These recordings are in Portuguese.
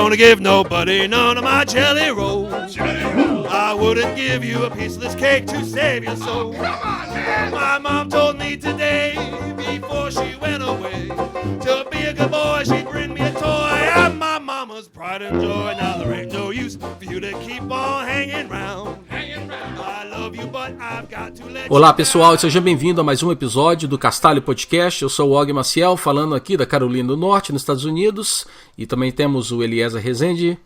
gonna give nobody none of my jelly rolls. I wouldn't give you a piece of this cake to save your soul. Come on, man. My mom told me today, before she went away, to be a good boy, she'd bring me a toy. I'm my mama's pride and joy. Now there ain't no use for you to keep on hanging round. I love you, but I've got to let Olá pessoal, seja bem-vindo a mais um episódio do Castalho Podcast. Eu sou o Og Maciel, falando aqui da Carolina do Norte, nos Estados Unidos. E também temos o Eliezer Rezende.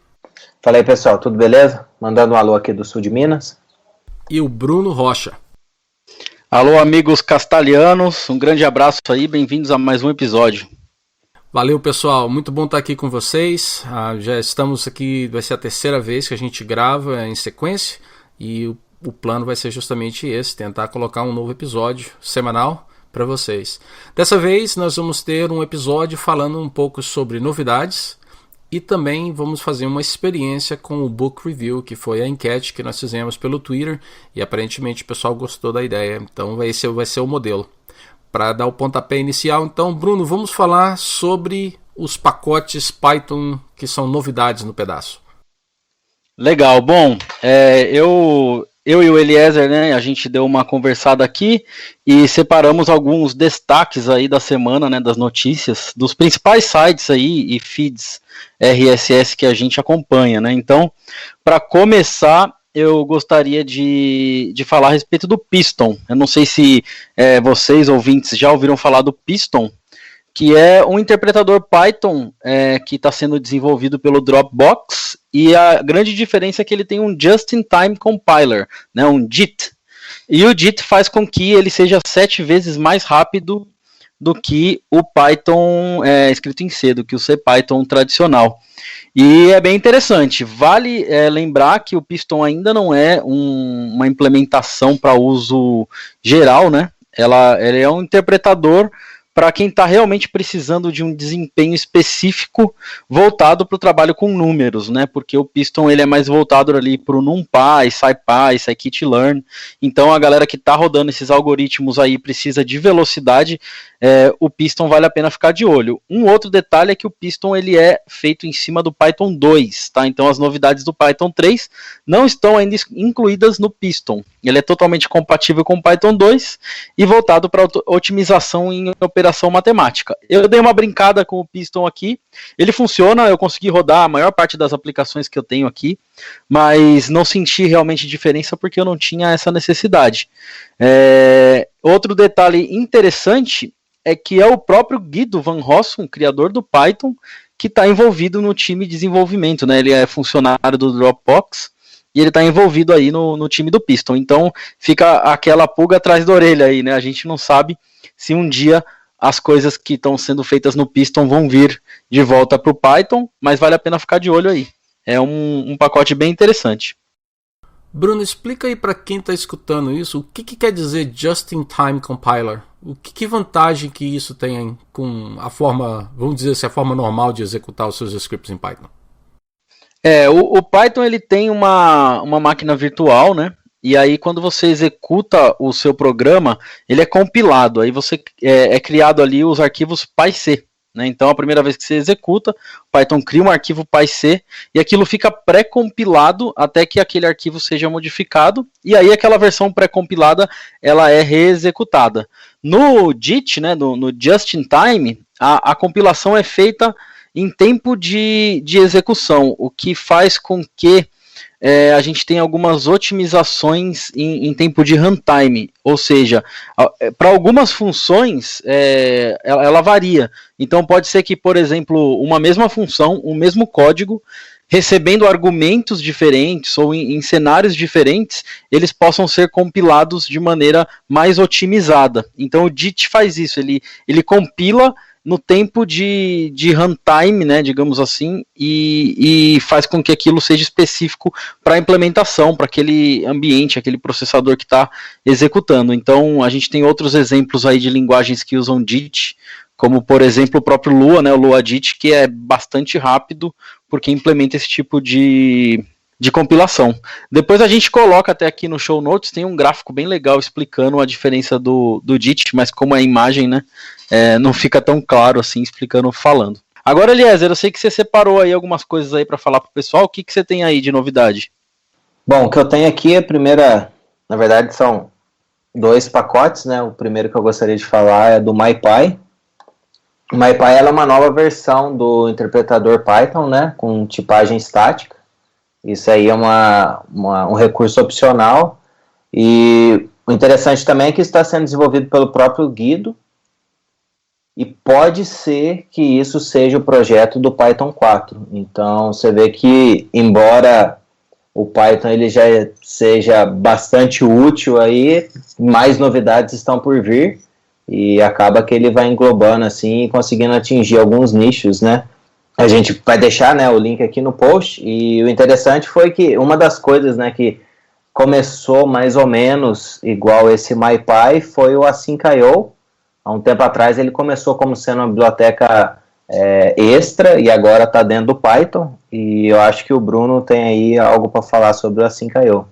Fala aí pessoal, tudo beleza? Mandando um alô aqui do sul de Minas. E o Bruno Rocha. Alô amigos castalhanos, um grande abraço aí, bem-vindos a mais um episódio. Valeu pessoal, muito bom estar aqui com vocês. Já estamos aqui, vai ser a terceira vez que a gente grava em sequência. E o plano vai ser justamente esse, tentar colocar um novo episódio semanal para vocês. Dessa vez nós vamos ter um episódio falando um pouco sobre novidades e também vamos fazer uma experiência com o Book Review, que foi a enquete que nós fizemos pelo Twitter e aparentemente o pessoal gostou da ideia, então vai ser o modelo. Para dar o pontapé inicial, então, Bruno, vamos falar sobre os pacotes Python que são novidades no pedaço. Legal, bom, eu e o Eliezer, né, a gente deu uma conversada aqui e separamos alguns destaques aí da semana, né, das notícias, dos principais sites aí e feeds RSS que a gente acompanha, né, então, para começar, eu gostaria de falar a respeito do Piston. Eu não sei se vocês, ouvintes, já ouviram falar do Piston, que é um interpretador Python que está sendo desenvolvido pelo Dropbox, e a grande diferença é que ele tem um Just-in-Time Compiler, né, um JIT, e o JIT faz com que ele seja 7 vezes mais rápido do que o Python escrito em C, do que o CPython tradicional. E é bem interessante. Vale lembrar que o Piston ainda não é uma implementação para uso geral, né? Ele é um interpretador para quem está realmente precisando de um desempenho específico voltado para o trabalho com números, né? Porque o Piston ele é mais voltado ali para o NumPy, SciPy, Scikit-learn. Então a galera que está rodando esses algoritmos aí precisa de velocidade. O Piston vale a pena ficar de olho. Um outro detalhe é que o Piston ele é feito em cima do Python 2, tá? Então as novidades do Python 3 não estão ainda incluídas no Piston. Ele é totalmente compatível com o Python 2 e voltado para otimização em operação matemática. Eu dei uma brincada com o Piston aqui, ele funciona, eu consegui rodar a maior parte das aplicações que eu tenho aqui, mas não senti realmente diferença porque eu não tinha essa necessidade. Outro detalhe interessante é que é o próprio Guido van Rossum, criador do Python, que está envolvido no time de desenvolvimento, né? Ele é funcionário do Dropbox e ele está envolvido aí no time do Piston. Então fica aquela pulga atrás da orelha aí, né? A gente não sabe se um dia as coisas que estão sendo feitas no Piston vão vir de volta para o Python, mas vale a pena ficar de olho aí. É um pacote bem interessante. Bruno, explica aí para quem está escutando isso, o que quer dizer Just-in-Time Compiler? Que vantagem que isso tem com a forma, vamos dizer assim, a forma normal de executar os seus scripts em Python? O Python ele tem uma máquina virtual, né? E aí quando você executa o seu programa, ele é compilado, aí você é criado ali os arquivos PyC. Né? Então a primeira vez que você executa, o Python cria um arquivo PyC e aquilo fica pré-compilado até que aquele arquivo seja modificado, e aí aquela versão pré-compilada ela é reexecutada. No JIT, né, no Just in Time, a compilação é feita em tempo de execução, o que faz com que a gente tem algumas otimizações em tempo de runtime, ou seja, para algumas funções ela varia. Então pode ser que, por exemplo, uma mesma função, um mesmo código, recebendo argumentos diferentes ou em cenários diferentes, eles possam ser compilados de maneira mais otimizada. Então o JIT faz isso, ele compila no tempo de runtime, né, digamos assim, e faz com que aquilo seja específico para a implementação, para aquele ambiente, aquele processador que está executando. Então, a gente tem outros exemplos aí de linguagens que usam JIT, como, por exemplo, o próprio Lua, né, o Lua JIT, que é bastante rápido, porque implementa esse tipo de compilação. Depois a gente coloca até aqui no show notes, tem um gráfico bem legal explicando a diferença do JIT, mas como é imagem, né, não fica tão claro assim explicando, falando. Agora, Eliezer, eu sei que você separou aí algumas coisas aí para falar pro pessoal. O que você tem aí de novidade? Bom, o que eu tenho aqui, a primeira, na verdade são 2 pacotes, né? O primeiro que eu gostaria de falar é do MyPy. O MyPy ela é uma nova versão do interpretador Python, né? Com tipagem estática. Isso aí é um recurso opcional. E o interessante também é que está sendo desenvolvido pelo próprio Guido. E pode ser que isso seja o projeto do Python 4. Então, você vê que, embora o Python ele já seja bastante útil, aí mais novidades estão por vir. E acaba que ele vai englobando assim e conseguindo atingir alguns nichos, né? A gente vai deixar, né, o link aqui no post. E o interessante foi que uma das coisas, né, que começou mais ou menos igual esse MyPy foi o Async.io. Há um tempo atrás ele começou como sendo uma biblioteca extra e agora está dentro do Python. E eu acho que o Bruno tem aí algo para falar sobre o Async.io.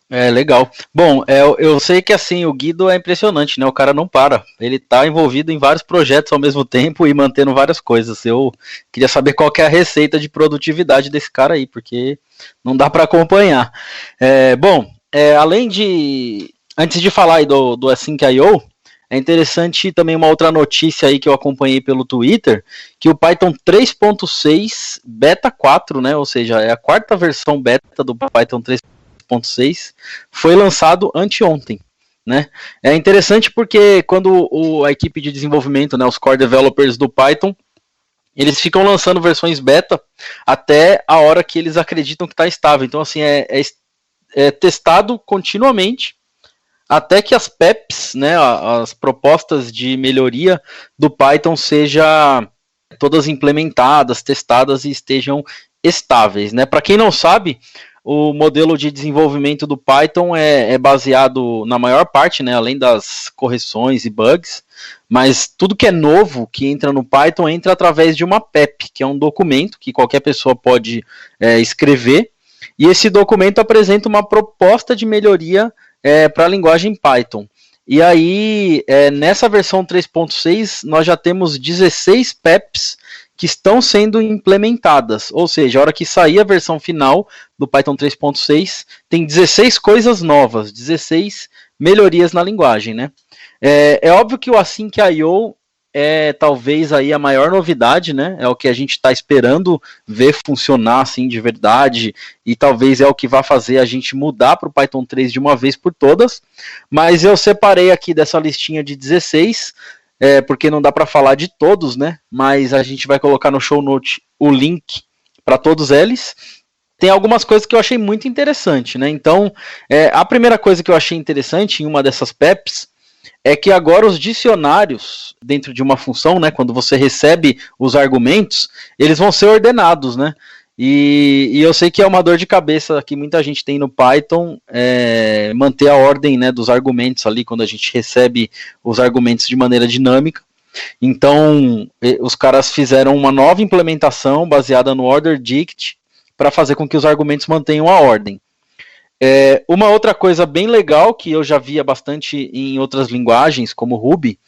Legal. Bom, eu sei que assim, o Guido é impressionante, né? O cara não para. Ele tá envolvido em vários projetos ao mesmo tempo e mantendo várias coisas. Eu queria saber qual que é a receita de produtividade desse cara aí, porque não dá para acompanhar. Além de... Antes de falar aí do Async.io, é interessante também uma outra notícia aí que eu acompanhei pelo Twitter, que o Python 3.6 Beta 4, né? Ou seja, é a quarta versão beta do Python 3.6, foi lançado anteontem, né? É interessante porque quando a equipe de desenvolvimento, né, os core developers do Python, eles ficam lançando versões beta até a hora que eles acreditam que está estável. Então, assim, é testado continuamente até que as PEPs, né, as propostas de melhoria do Python sejam todas implementadas, testadas e estejam estáveis, né? Para quem não sabe, o modelo de desenvolvimento do Python é baseado, na maior parte, né, além das correções e bugs, mas tudo que é novo que entra no Python entra através de uma PEP, que é um documento que qualquer pessoa pode escrever, e esse documento apresenta uma proposta de melhoria para a linguagem Python. E aí, nessa versão 3.6, nós já temos 16 PEPs que estão sendo implementadas, ou seja, a hora que sair a versão final do Python 3.6, tem 16 coisas novas, 16 melhorias na linguagem, né? É óbvio que o Async.io é talvez aí a maior novidade, né? É o que a gente está esperando ver funcionar assim de verdade, e talvez é o que vai fazer a gente mudar para o Python 3 de uma vez por todas, mas eu separei aqui dessa listinha de 16, porque não dá para falar de todos, né? Mas a gente vai colocar no show note o link para todos eles. Tem algumas coisas que eu achei muito interessante, né? Então, a primeira coisa que eu achei interessante em uma dessas PEPs é que agora os dicionários dentro de uma função, né? Quando você recebe os argumentos, eles vão ser ordenados, né? E eu sei que é uma dor de cabeça que muita gente tem no Python, manter a ordem, né, dos argumentos ali quando a gente recebe os argumentos de maneira dinâmica. Então, os caras fizeram uma nova implementação baseada no OrderDict para fazer com que os argumentos mantenham a ordem. Uma outra coisa bem legal que eu já via bastante em outras linguagens, como Ruby,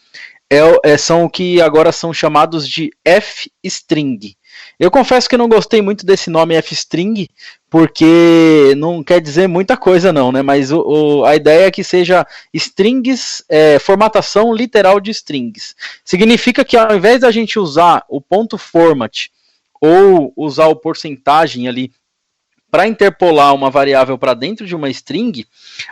são o que agora são chamados de F-string. Eu confesso que eu não gostei muito desse nome F-string, porque não quer dizer muita coisa não, né? Mas a ideia é que seja strings, formatação literal de strings. Significa que ao invés da gente usar o ponto format ou usar o porcentagem ali para interpolar uma variável para dentro de uma string,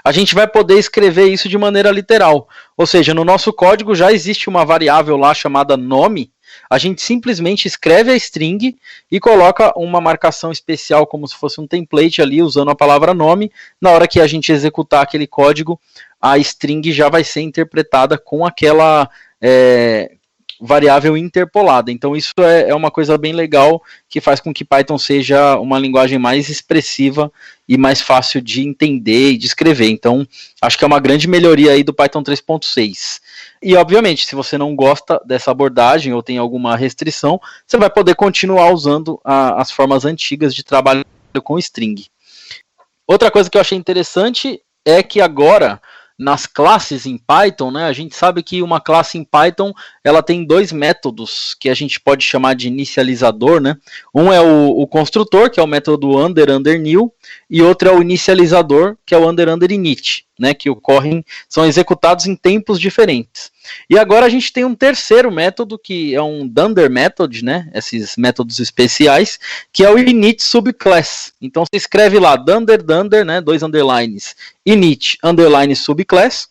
a gente vai poder escrever isso de maneira literal. Ou seja, no nosso código já existe uma variável lá chamada nome, a gente simplesmente escreve a string e coloca uma marcação especial como se fosse um template ali usando a palavra nome. Na hora que a gente executar aquele código, a string já vai ser interpretada com aquela variável interpolada. Então isso é uma coisa bem legal que faz com que Python seja uma linguagem mais expressiva e mais fácil de entender e de escrever. Então acho que é uma grande melhoria aí do Python 3.6. E obviamente, se você não gosta dessa abordagem ou tem alguma restrição, você vai poder continuar usando as formas antigas de trabalho com string. Outra coisa que eu achei interessante é que agora nas classes em Python, né, a gente sabe que uma classe em Python ela tem dois métodos que a gente pode chamar de inicializador, né? Um é o construtor, que é o método under new, e outro é o inicializador, que é o under init, né, que ocorrem, são executados em tempos diferentes. E agora a gente tem um terceiro método, que é um dunder method, né, esses métodos especiais, que é o init subclass. Então você escreve lá dunder, né, 2 underlines, init underline subclass,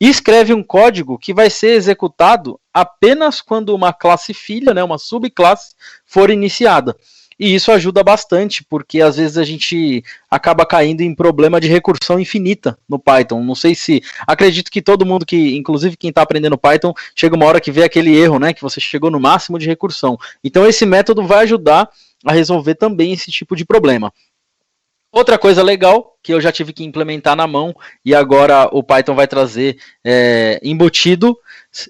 e escreve um código que vai ser executado apenas quando uma classe filha, né, uma subclasse, for iniciada. E isso ajuda bastante, porque às vezes a gente acaba caindo em problema de recursão infinita no Python. Não sei se... Acredito que todo mundo que, inclusive quem está aprendendo Python, chega uma hora que vê aquele erro, né, que você chegou no máximo de recursão. Então esse método vai ajudar a resolver também esse tipo de problema. Outra coisa legal, que eu já tive que implementar na mão, e agora o Python vai trazer embutido,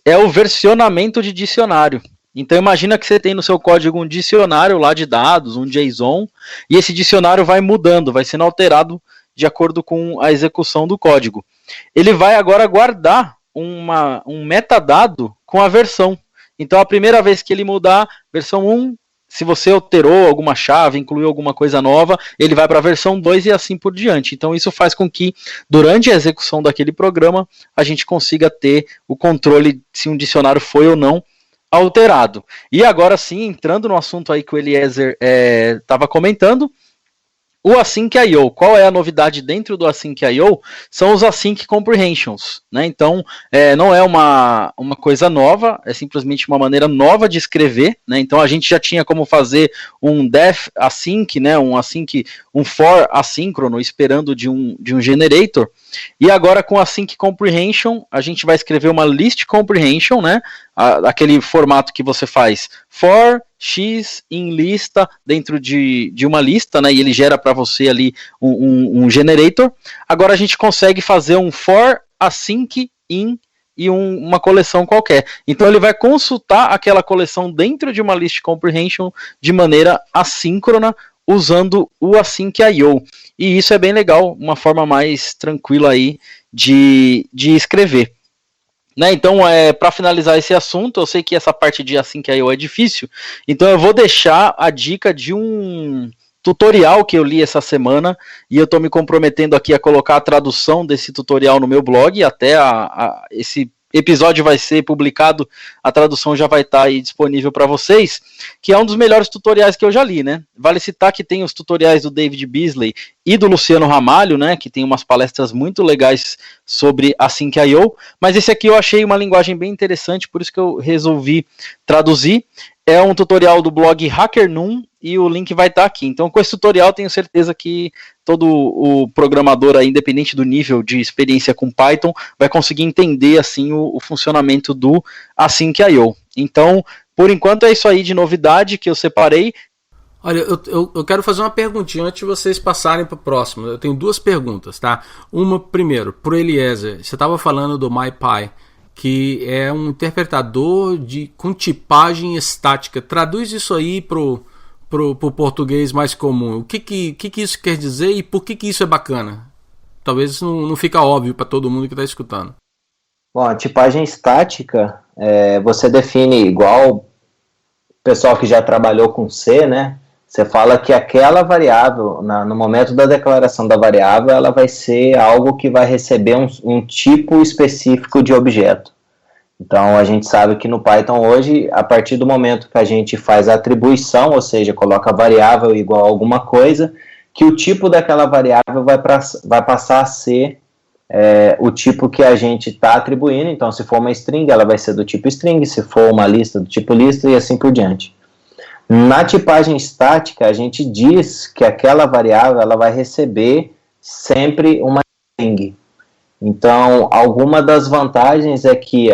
é o versionamento de dicionário. Então imagina que você tem no seu código um dicionário lá de dados, um JSON, e esse dicionário vai mudando, vai sendo alterado de acordo com a execução do código. Ele vai agora guardar um metadado com a versão. Então a primeira vez que ele mudar, versão 1, se você alterou alguma chave, incluiu alguma coisa nova, ele vai para a versão 2 e assim por diante. Então isso faz com que, durante a execução daquele programa, a gente consiga ter o controle se um dicionário foi ou não alterado. E agora sim, entrando no assunto aí que o Eliezer estava comentando, o Async.io. Qual é a novidade dentro do Async.io? São os Async Comprehensions, né? Então, não é uma coisa nova, é simplesmente uma maneira nova de escrever, né? Então, a gente já tinha como fazer um def async, né? Um for assíncrono, esperando de um generator. E agora, com Async Comprehension, a gente vai escrever uma list comprehension, né? Aquele formato que você faz for x em lista dentro de uma lista, né? E ele gera para você ali um generator. Agora a gente consegue fazer um for async in e uma coleção qualquer. Então ele vai consultar aquela coleção dentro de uma list comprehension de maneira assíncrona, usando o Async.io. E isso é bem legal, uma forma mais tranquila aí de escrever. Né, então, para finalizar esse assunto, eu sei que essa parte de Async.io é difícil, então eu vou deixar a dica de um tutorial que eu li essa semana, e eu estou me comprometendo aqui a colocar a tradução desse tutorial no meu blog, até esse episódio vai ser publicado, a tradução já vai estar aí disponível para vocês, que é um dos melhores tutoriais que eu já li, né? Vale citar que tem os tutoriais do David Beasley e do Luciano Ramalho, né? Que tem umas palestras muito legais sobre Async.io, mas esse aqui eu achei uma linguagem bem interessante, por isso que eu resolvi traduzir. É um tutorial do blog HackerNoon e o link vai estar aqui. Então, com esse tutorial, tenho certeza que todo o programador, aí, independente do nível de experiência com Python, vai conseguir entender assim o funcionamento do Async.io. Então, por enquanto, é isso aí de novidade que eu separei. Olha, eu quero fazer uma perguntinha antes de vocês passarem para o próximo. Eu tenho duas perguntas, tá? Uma, primeiro, para o Eliezer. Você estava falando do MyPy, que é um interpretador com tipagem estática. Traduz isso aí pro português mais comum. O que isso quer dizer e por que isso é bacana? Talvez não fica óbvio para todo mundo que está escutando. Bom, a tipagem estática, você define igual o pessoal que já trabalhou com C, né? Você fala que aquela variável, no momento da declaração da variável, ela vai ser algo que vai receber um tipo específico de objeto. Então, a gente sabe que no Python hoje, a partir do momento que a gente faz a atribuição, ou seja, coloca variável igual a alguma coisa, que o tipo daquela variável vai passar a ser o tipo que a gente está atribuindo. Então, se for uma string, ela vai ser do tipo string, se for uma lista, do tipo lista, e assim por diante. Na tipagem estática, a gente diz que aquela variável ela vai receber sempre uma string. Então, alguma das vantagens é que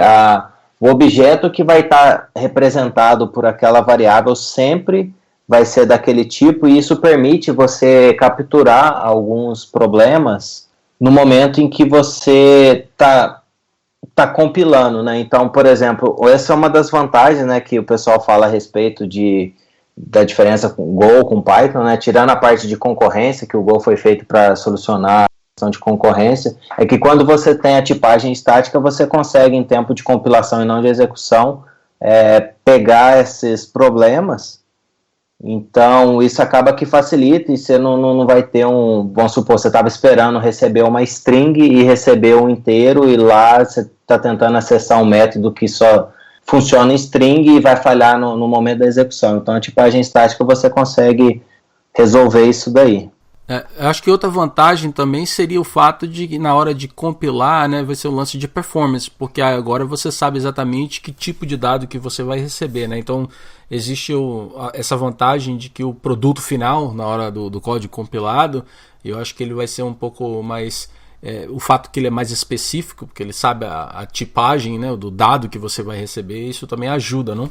o objeto que vai estar representado por aquela variável sempre vai ser daquele tipo, e isso permite você capturar alguns problemas no momento em que você está compilando, né? Então, por exemplo, essa é uma das vantagens, né, que o pessoal fala a respeito da diferença com Go, com Python, né? Tirando a parte de concorrência, que o Go foi feito para solucionar de concorrência, é que quando você tem a tipagem estática, você consegue, em tempo de compilação e não de execução, pegar esses problemas. Então, isso acaba que facilita e você não vai ter vamos supor, você estava esperando receber uma string e receber um inteiro, e lá você está tentando acessar um método que só funciona em string e vai falhar no momento da execução. Então, a tipagem estática você consegue resolver isso daí. Acho que outra vantagem também seria o fato de que na hora de compilar, né, vai ser o lance de performance, porque agora você sabe exatamente que tipo de dado que você vai receber, né? Então existe essa vantagem de que o produto final, na hora do código compilado, eu acho que ele vai ser um pouco mais... o fato que ele é mais específico, porque ele sabe a tipagem, né, do dado que você vai receber, isso também ajuda, não?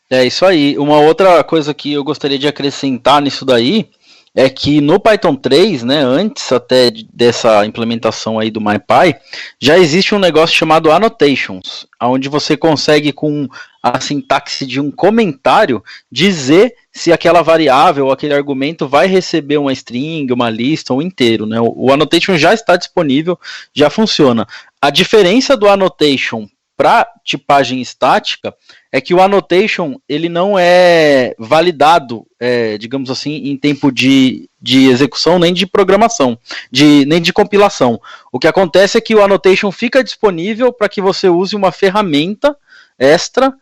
É isso aí. Uma outra coisa que eu gostaria de acrescentar nisso daí é que no Python 3, né, antes até dessa implementação aí do MyPy, já existe um negócio chamado annotations, onde você consegue, com a sintaxe de um comentário, dizer se aquela variável ou aquele argumento vai receber uma string, uma lista, um inteiro, né? O annotation já está disponível, já funciona. A diferença do annotation para tipagem estática é que o annotation ele não é validado, digamos assim, em tempo de execução, nem de programação, nem de compilação. O que acontece é que o annotation fica disponível para que você use uma ferramenta extra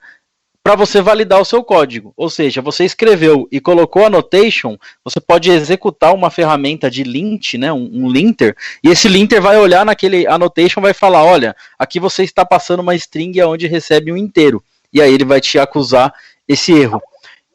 para você validar o seu código. Ou seja, você escreveu e colocou annotation, você pode executar uma ferramenta de lint, né, um linter, e esse linter vai olhar naquele annotation e vai falar, olha, aqui você está passando uma string onde recebe um inteiro. E aí ele vai te acusar esse erro.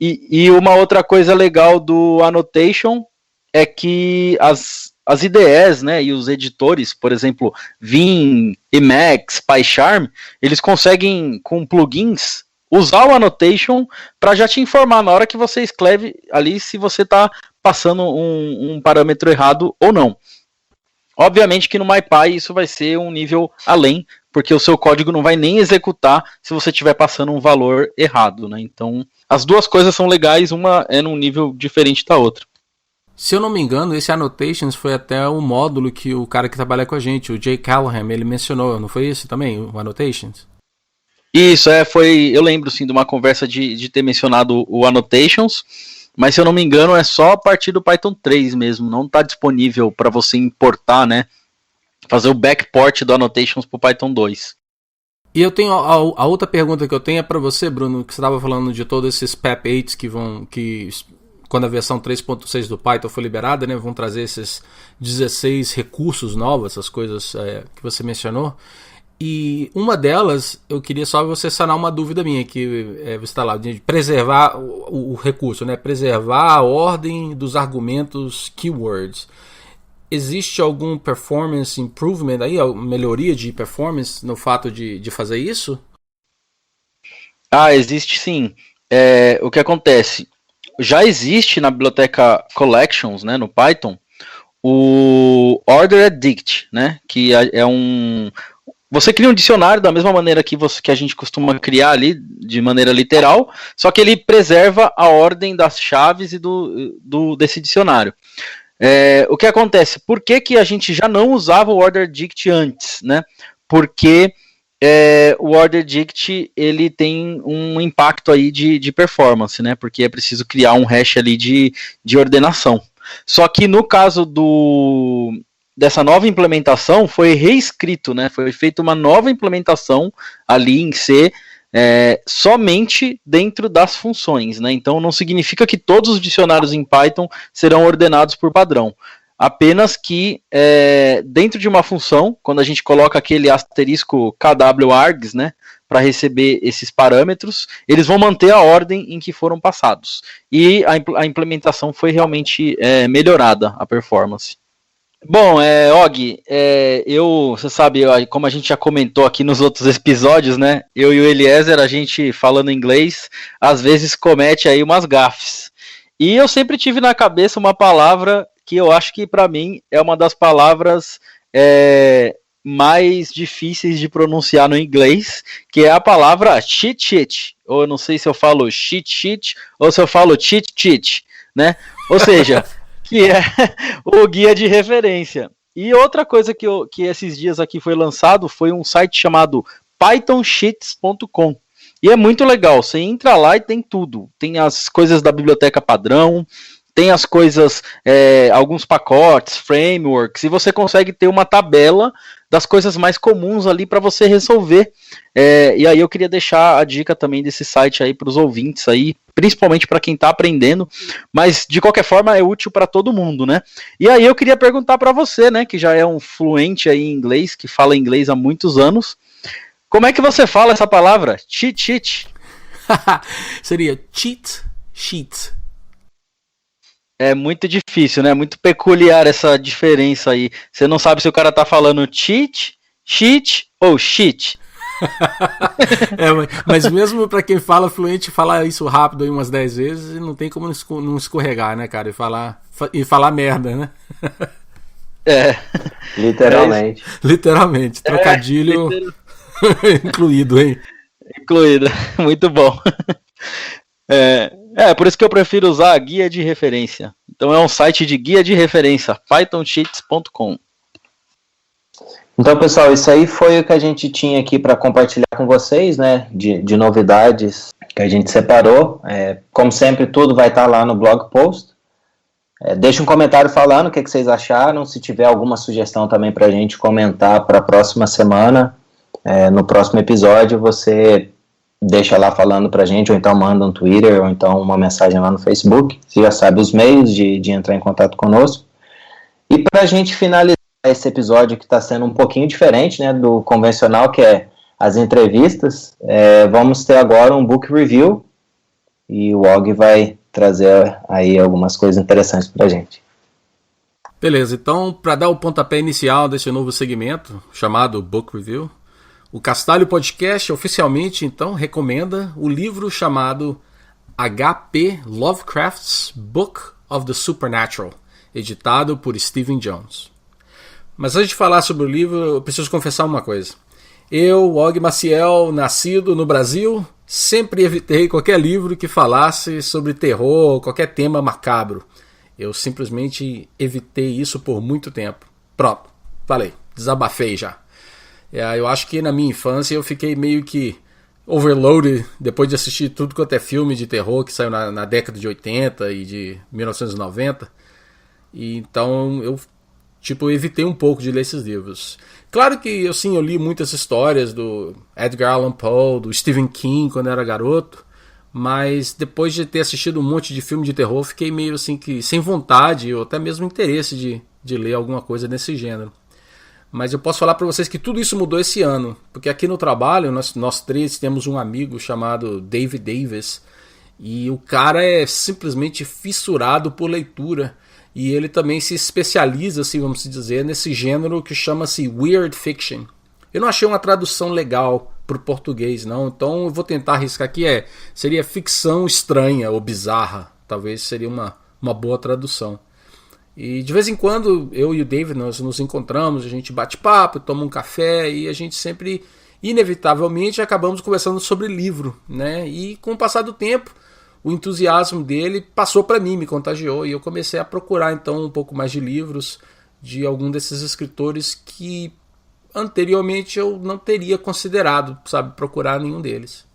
E uma outra coisa legal do annotation é que as IDEs, né, e os editores, por exemplo, Vim, Emacs, PyCharm, eles conseguem, com plugins, usar o annotation para já te informar na hora que você escreve ali se você está passando um parâmetro errado ou não. Obviamente que no MyPy isso vai ser um nível além, porque o seu código não vai nem executar se você estiver passando um valor errado, né? Então, as duas coisas são legais, uma é num nível diferente da outra. Se eu não me engano, esse annotations foi até o módulo que o cara que trabalha com a gente, o Jay Callahan, ele mencionou, não foi isso também, o annotations? Isso, eu lembro sim de uma conversa de ter mencionado o annotations, mas se eu não me engano é só a partir do Python 3 mesmo, não está disponível para você importar, né, fazer o backport do annotations para o Python 2. E eu tenho a outra pergunta que eu tenho é para você, Bruno, que você estava falando de todos esses PEP8s que quando a versão 3.6 do Python for liberada, né, vão trazer esses 16 recursos novos, essas coisas que você mencionou. E uma delas, eu queria só você sanar uma dúvida minha, que você está lá, de preservar o recurso, né? Preservar a ordem dos argumentos keywords. Existe algum performance improvement aí, melhoria de performance no fato de fazer isso? Existe sim. O que acontece? Já existe na biblioteca Collections, né, no Python, o Order Addict, né, que é um... Você cria um dicionário da mesma maneira que a gente costuma criar ali, de maneira literal, só que ele preserva a ordem das chaves e desse dicionário. O que acontece? Por que a gente já não usava o Order Addict antes, né? Porque o Order Addict ele tem um impacto aí de performance, né? Porque é preciso criar um hash ali de ordenação. Só que no caso dessa nova implementação foi reescrito, né? Foi feita uma nova implementação ali em C, somente dentro das funções, né? Então não significa que todos os dicionários em Python serão ordenados por padrão. Apenas que dentro de uma função, quando a gente coloca aquele asterisco kwargs, né, para receber esses parâmetros, eles vão manter a ordem em que foram passados. E a implementação foi realmente melhorada, a performance. Bom, Og, você sabe, como a gente já comentou aqui nos outros episódios, né, eu e o Eliezer, a gente falando inglês, às vezes comete aí umas gafes. E eu sempre tive na cabeça uma palavra que eu acho que para mim é uma das palavras mais difíceis de pronunciar no inglês, que é a palavra cheat sheet, ou eu não sei se eu falo cheat sheet, ou se eu falo cheat sheet, né, ou seja... que é o guia de referência. E outra coisa que esses dias aqui foi lançado foi um site chamado pythonsheets.com. E é muito legal, você entra lá e tem tudo. Tem as coisas da biblioteca padrão, tem as coisas, alguns pacotes, frameworks, e você consegue ter uma tabela das coisas mais comuns ali para você resolver. E aí eu queria deixar a dica também desse site aí para os ouvintes aí, principalmente para quem está aprendendo, mas de qualquer forma é útil para todo mundo, né? E aí eu queria perguntar para você, né, que já é um fluente aí em inglês, que fala inglês há muitos anos, como é que você fala essa palavra? Cheat sheet? Seria cheat sheet. É muito difícil, né? Muito peculiar essa diferença aí. Você não sabe se o cara tá falando cheat, sheet ou shit. Mas mesmo para quem fala fluente, falar isso rápido aí umas 10 vezes, não tem como não escorregar, né, cara? E falar merda, né? Literalmente. Literalmente. Trocadilho incluído, hein? Incluído. Muito bom. Por isso que eu prefiro usar a guia de referência. Então é um site de guia de referência, pythonsheets.com. Então, pessoal, isso aí foi o que a gente tinha aqui para compartilhar com vocês, né, de novidades que a gente separou. Como sempre, tudo vai estar lá no blog post. Deixa um comentário falando o que vocês acharam. Se tiver alguma sugestão também para a gente comentar para a próxima semana, no próximo episódio, você deixa lá falando pra gente, ou então manda um Twitter, ou então uma mensagem lá no Facebook. Você já sabe os meios de entrar em contato conosco. E pra gente finalizar esse episódio que está sendo um pouquinho diferente, né, do convencional, que é as entrevistas, vamos ter agora um book review, e o Og vai trazer aí algumas coisas interessantes pra gente. Beleza, então para dar o pontapé inicial desse novo segmento, chamado Book Review, o Castalho Podcast oficialmente, então, recomenda o livro chamado H.P. Lovecraft's Book of the Supernatural, editado por Stephen Jones. Mas antes de falar sobre o livro, eu preciso confessar uma coisa. Eu, Og Maciel, nascido no Brasil, sempre evitei qualquer livro que falasse sobre terror ou qualquer tema macabro. Eu simplesmente evitei isso por muito tempo. Pronto, falei, desabafei já. Eu acho que na minha infância eu fiquei meio que overloaded depois de assistir tudo quanto é filme de terror que saiu na década de 80 e de 1990. E então eu evitei um pouco de ler esses livros. Claro que eu li muitas histórias do Edgar Allan Poe, do Stephen King quando eu era garoto, mas depois de ter assistido um monte de filme de terror, fiquei meio assim que sem vontade ou até mesmo interesse de ler alguma coisa desse gênero. Mas eu posso falar para vocês que tudo isso mudou esse ano, porque aqui no trabalho nós três temos um amigo chamado David Davis, e o cara é simplesmente fissurado por leitura, e ele também se especializa, assim, vamos dizer, nesse gênero que chama-se Weird Fiction. Eu não achei uma tradução legal para o português, não, então eu vou tentar arriscar aqui, seria ficção estranha ou bizarra, talvez seria uma boa tradução. E de vez em quando eu e o David nós nos encontramos, a gente bate papo, toma um café e a gente sempre, inevitavelmente, acabamos conversando sobre livro, né? E com o passar do tempo, o entusiasmo dele passou para mim, me contagiou, e eu comecei a procurar então um pouco mais de livros de algum desses escritores que anteriormente eu não teria considerado, procurar nenhum deles.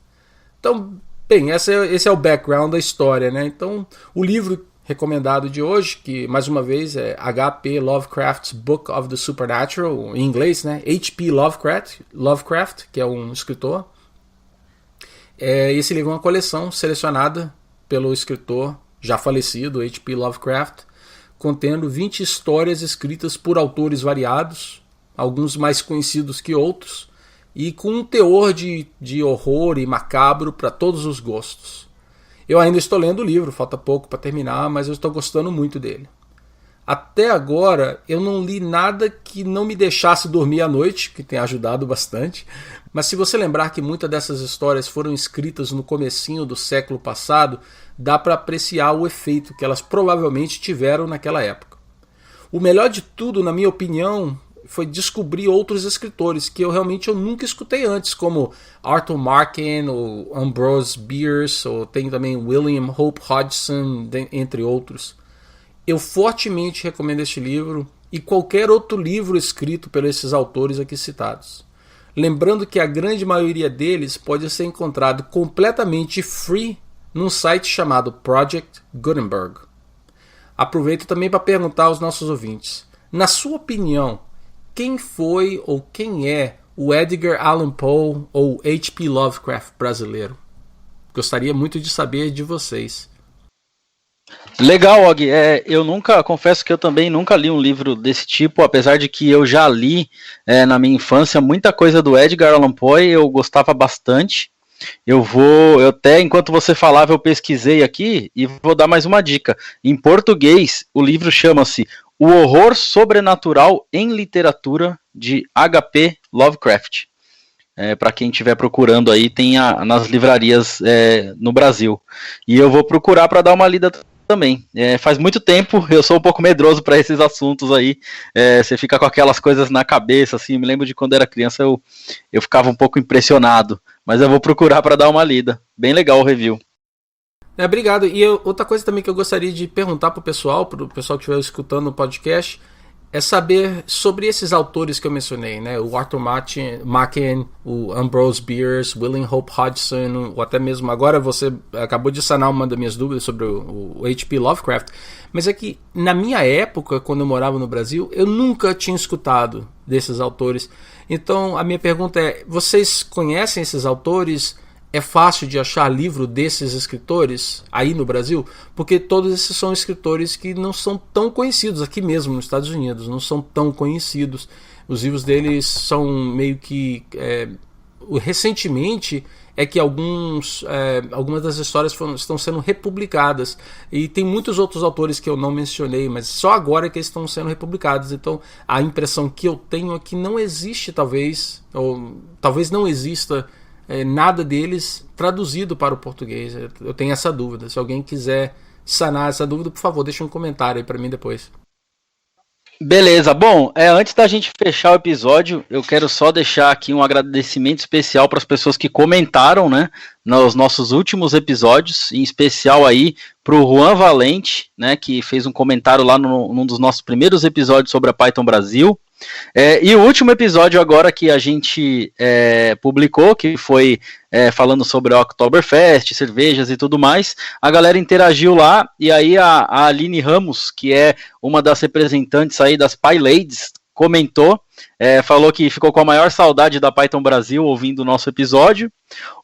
Então, bem, esse é o background da história, né? Então, o livro recomendado de hoje, que mais uma vez é H.P. Lovecraft's Book of the Supernatural, em inglês, né? H.P. Lovecraft, que é um escritor. Esse livro é uma coleção selecionada pelo escritor já falecido, H.P. Lovecraft, contendo 20 histórias escritas por autores variados, alguns mais conhecidos que outros, e com um teor de horror e macabro para todos os gostos. Eu ainda estou lendo o livro, falta pouco para terminar, mas eu estou gostando muito dele. Até agora, eu não li nada que não me deixasse dormir à noite, que tem ajudado bastante. Mas se você lembrar que muitas dessas histórias foram escritas no comecinho do século passado, dá para apreciar o efeito que elas provavelmente tiveram naquela época. O melhor de tudo, na minha opinião, foi descobrir outros escritores que eu nunca escutei antes, como Arthur Markin, ou Ambrose Bierce, ou tem também William Hope Hodgson, entre outros. Eu fortemente recomendo este livro, e qualquer outro livro escrito por esses autores aqui citados. Lembrando que a grande maioria deles pode ser encontrado completamente free num site chamado Project Gutenberg. Aproveito também para perguntar aos nossos ouvintes, na sua opinião, quem foi ou quem é o Edgar Allan Poe ou H.P. Lovecraft brasileiro? Gostaria muito de saber de vocês. Legal, Og. Confesso que eu também nunca li um livro desse tipo, apesar de que eu já li na minha infância muita coisa do Edgar Allan Poe, eu gostava bastante. Eu até, enquanto você falava, eu pesquisei aqui e vou dar mais uma dica. Em português, o livro chama-se O Horror Sobrenatural em Literatura, de H.P. Lovecraft. Para quem estiver procurando aí, tem nas livrarias no Brasil. E eu vou procurar para dar uma lida também. Faz muito tempo, eu sou um pouco medroso para esses assuntos aí. Você fica com aquelas coisas na cabeça, assim. Me lembro de quando era criança, eu ficava um pouco impressionado. Mas eu vou procurar para dar uma lida. Bem legal o review. Obrigado. E outra coisa também que eu gostaria de perguntar para o pessoal que estiver escutando o podcast, é saber sobre esses autores que eu mencionei, né? O Arthur Machen, o Ambrose Bierce, William Hope Hodgson, ou até mesmo agora você acabou de sanar uma das minhas dúvidas sobre o H.P. Lovecraft, mas é que na minha época, quando eu morava no Brasil, eu nunca tinha escutado desses autores. Então a minha pergunta é, vocês conhecem esses autores? É fácil de achar livro desses escritores aí no Brasil? Porque todos esses são escritores que não são tão conhecidos aqui mesmo nos Estados Unidos, não são tão conhecidos. Os livros deles são meio que... recentemente é que algumas das histórias estão sendo republicadas. E tem muitos outros autores que eu não mencionei, mas só agora é que eles estão sendo republicados. Então a impressão que eu tenho é que não existe talvez não exista nada deles traduzido para o português. Eu tenho essa dúvida. Se alguém quiser sanar essa dúvida, por favor, deixa um comentário aí para mim depois. Beleza, bom, antes da gente fechar o episódio, eu quero só deixar aqui um agradecimento especial para as pessoas que comentaram, né, nos nossos últimos episódios, em especial aí para o Juan Valente, né, que fez um comentário lá num dos nossos primeiros episódios sobre a Python Brasil. E o último episódio agora que a gente publicou, que foi falando sobre a Oktoberfest, cervejas e tudo mais, a galera interagiu lá, e aí a Aline Ramos, que é uma das representantes aí das PyLadies, comentou, falou que ficou com a maior saudade da Python Brasil ouvindo o nosso episódio.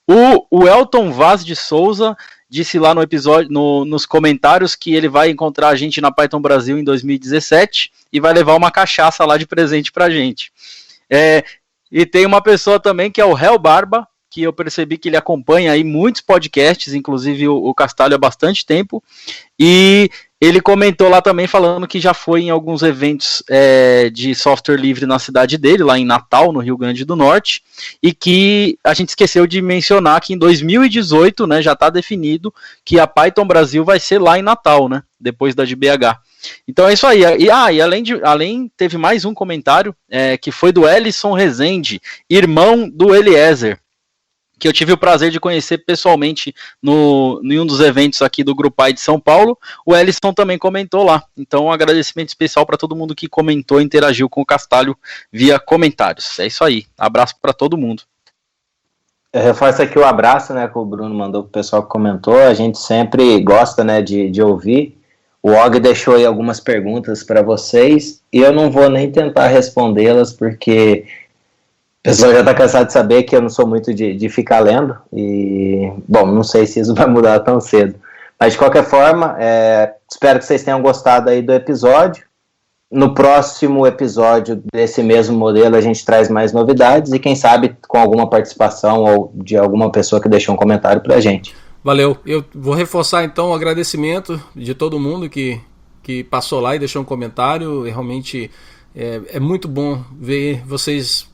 O Elton Vaz de Souza disse lá no episódio, nos comentários, que ele vai encontrar a gente na Python Brasil em 2017 e vai levar uma cachaça lá de presente pra gente. E tem uma pessoa também que é o Hel Barba, que eu percebi que ele acompanha aí muitos podcasts, inclusive o Castalho há bastante tempo, e ele comentou lá também falando que já foi em alguns eventos de software livre na cidade dele, lá em Natal, no Rio Grande do Norte, e que a gente esqueceu de mencionar que em 2018, né, já está definido que a Python Brasil vai ser lá em Natal, né, depois da de BH. Então é isso aí. E além teve mais um comentário, que foi do Ellison Rezende, irmão do Eliezer, que eu tive o prazer de conhecer pessoalmente em um dos eventos aqui do Grupal de São Paulo. O Ellison também comentou lá. Então, um agradecimento especial para todo mundo que comentou e interagiu com o Castalho via comentários. É isso aí. Abraço para todo mundo. Eu reforço aqui o abraço, né, que o Bruno mandou pro pessoal que comentou. A gente sempre gosta, né, de ouvir. O Og deixou aí algumas perguntas para vocês e eu não vou nem tentar respondê-las porque o pessoal já está cansado de saber que eu não sou muito de ficar lendo e, bom, não sei se isso vai mudar tão cedo. Mas, de qualquer forma, espero que vocês tenham gostado aí do episódio. No próximo episódio desse mesmo modelo a gente traz mais novidades e, quem sabe, com alguma participação ou de alguma pessoa que deixou um comentário para a gente. Valeu. Eu vou reforçar, então, o agradecimento de todo mundo que passou lá e deixou um comentário. Realmente é muito bom ver vocês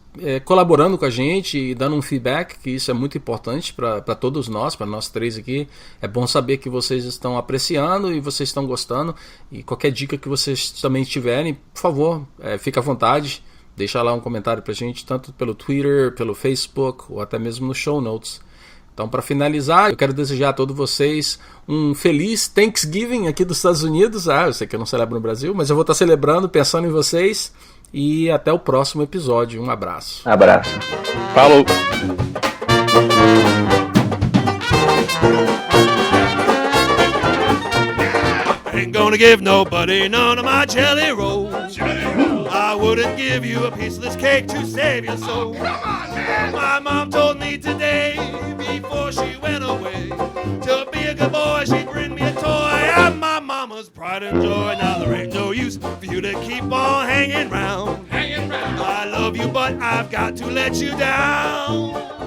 colaborando com a gente e dando um feedback, que isso é muito importante para todos nós, para nós três aqui. É bom saber que vocês estão apreciando e vocês estão gostando, e qualquer dica que vocês também tiverem, por favor, fica à vontade, deixa lá um comentário pra gente, tanto pelo Twitter, pelo Facebook ou até mesmo no show notes. Então, para finalizar, eu quero desejar a todos vocês um feliz Thanksgiving aqui dos Estados Unidos. Eu sei que eu não celebro no Brasil, mas eu vou estar celebrando, pensando em vocês. E até o próximo episódio. Um abraço. Abraço. Falou! Ain't gonna give nobody none of my jelly rolls. I wouldn't give you a piece of this cake to save your soul. My mom told me today, before she went away, to be a good boy, she'd bring me a toy. I'm my mama's pride and joy. Now there ain't no use for you to keep on hanging round. I love you, but I've got to let you down.